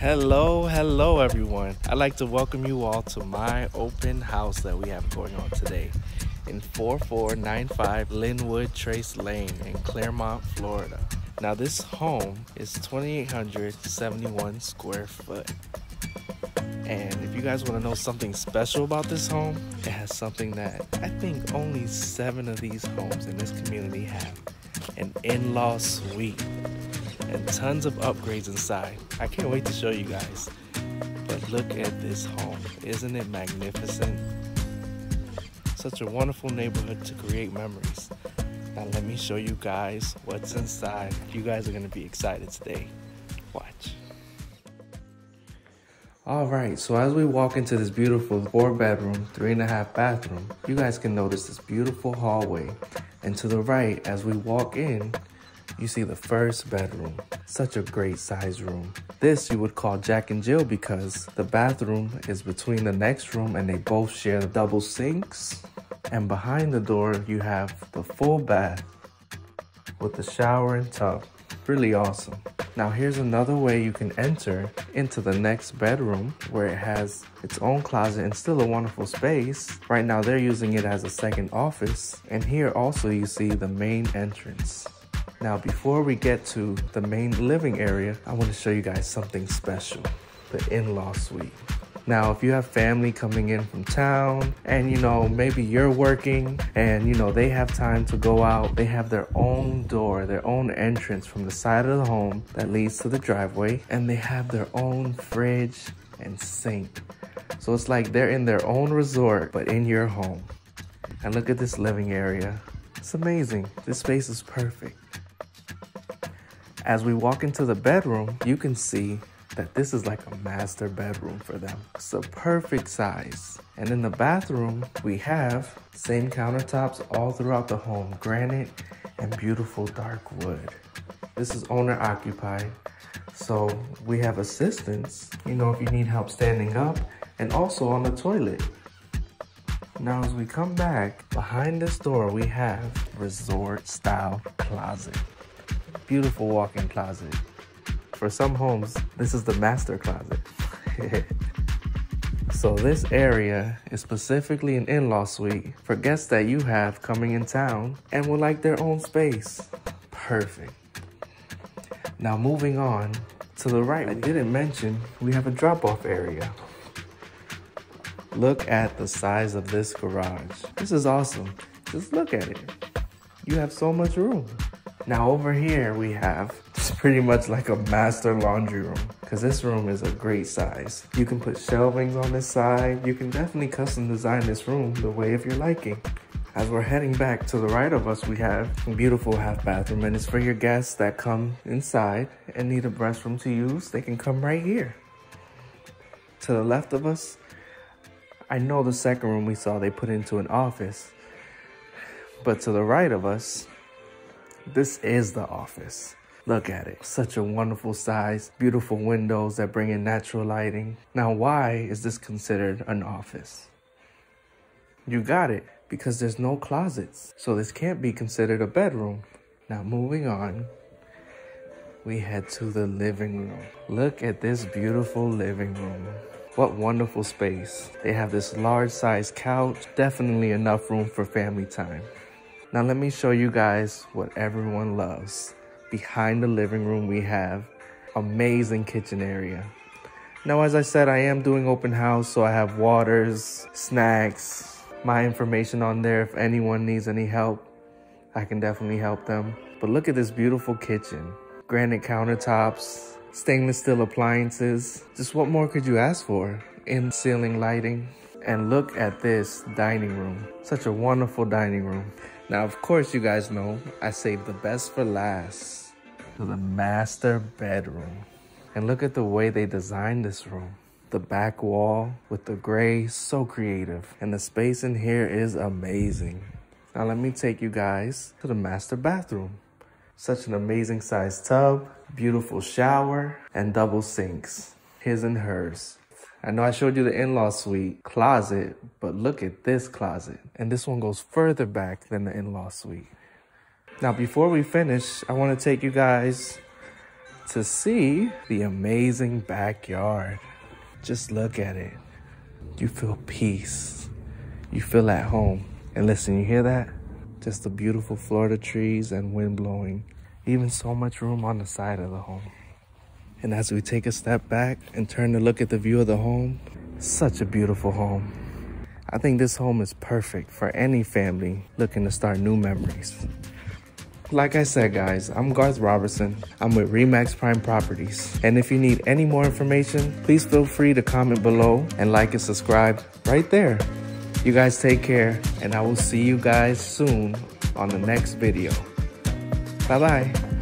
Hello everyone. I'd like to welcome you all to my open house that we have going on today in 4495 Linwood Trace Lane in Clermont, Florida. Now this home is 2,871 square foot. And if you guys want to know something special about this home, it has something that I think only 7 of these homes in this community have. An in-law suite. And tons of upgrades inside. I can't wait to show you guys. But look at this home. Isn't it magnificent? Such a wonderful neighborhood to create memories. Now let me show you guys what's inside. You guys are going to be excited today. Watch. Alright, so as we walk into this beautiful 4-bedroom, 3.5 bathroom, you guys can notice this beautiful hallway. And to the right, as we walk in, you see the first bedroom. Such a great size room. This you would call Jack and Jill because the bathroom is between the next room and they both share the double sinks. And behind the door you have the full bath with the shower and tub. Really awesome. Now here's another way you can enter into the next bedroom where it has its own closet and still a wonderful space. Right now they're using it as a second office. And here also you see the main entrance. Now, before we get to the main living area, I want to show you guys something special, the in-law suite. Now, if you have family coming in from town and, maybe you're working and, they have time to go out, they have their own door, their own entrance from the side of the home that leads to the driveway, and they have their own fridge and sink. So it's like they're in their own resort, but in your home. And look at this living area. It's amazing. This space is perfect. As we walk into the bedroom, you can see that this is like a master bedroom for them. It's a perfect size. And in the bathroom, we have same countertops all throughout the home, granite and beautiful dark wood. This is owner occupied. So we have assistance, if you need help standing up and also on the toilet. Now, as we come back, behind this door, we have resort style closet. Beautiful walk-in closet. For some homes, this is the master closet. So this area is specifically an in-law suite for guests that you have coming in town and would like their own space. Perfect. Now moving on to the right, I didn't mention we have a drop-off area. Look at the size of this garage. This is awesome. Just look at it. You have so much room. Now over here we have, it's pretty much like a master laundry room because this room is a great size. You can put shelvings on this side. You can definitely custom design this room the way of your liking. As we're heading back to the right of us, we have a beautiful half bathroom, and it's for your guests that come inside and need a restroom to use. They can come right here. To the left of us, I know the second room we saw they put into an office, but to the right of us, this is the office. Look at it. Such a wonderful size, beautiful windows that bring in natural lighting. Now, why is this considered an office? You got it, because there's no closets. So this can't be considered a bedroom. Now, moving on, we head to the living room. Look at this beautiful living room. What wonderful space. They have this large size couch, definitely enough room for family time. Now let me show you guys what everyone loves. Behind the living room, we have amazing kitchen area. Now, as I said, I am doing open house, so I have waters, snacks, my information on there. If anyone needs any help, I can definitely help them. But look at this beautiful kitchen. Granite countertops, stainless steel appliances. Just what more could you ask for? In-ceiling lighting. And look at this dining room. Such a wonderful dining room. Now, of course, you guys know I saved the best for last. To the master bedroom. And look at the way they designed this room. The back wall with the gray, so creative. And the space in here is amazing. Now, let me take you guys to the master bathroom. Such an amazing sized tub, beautiful shower, and double sinks. His and hers. I know I showed you the in-law suite closet, but look at this closet. And this one goes further back than the in-law suite. Now, before we finish, I want to take you guys to see the amazing backyard. Just look at it. You feel peace. You feel at home. And listen, you hear that? Just the beautiful Florida trees and wind blowing. Even so much room on the side of the home. And as we take a step back and turn to look at the view of the home, such a beautiful home. I think this home is perfect for any family looking to start new memories. Like I said, guys, I'm Garth Robertson. I'm with Remax Prime Properties. And if you need any more information, please feel free to comment below and like and subscribe right there. You guys take care, and I will see you guys soon on the next video. Bye-bye.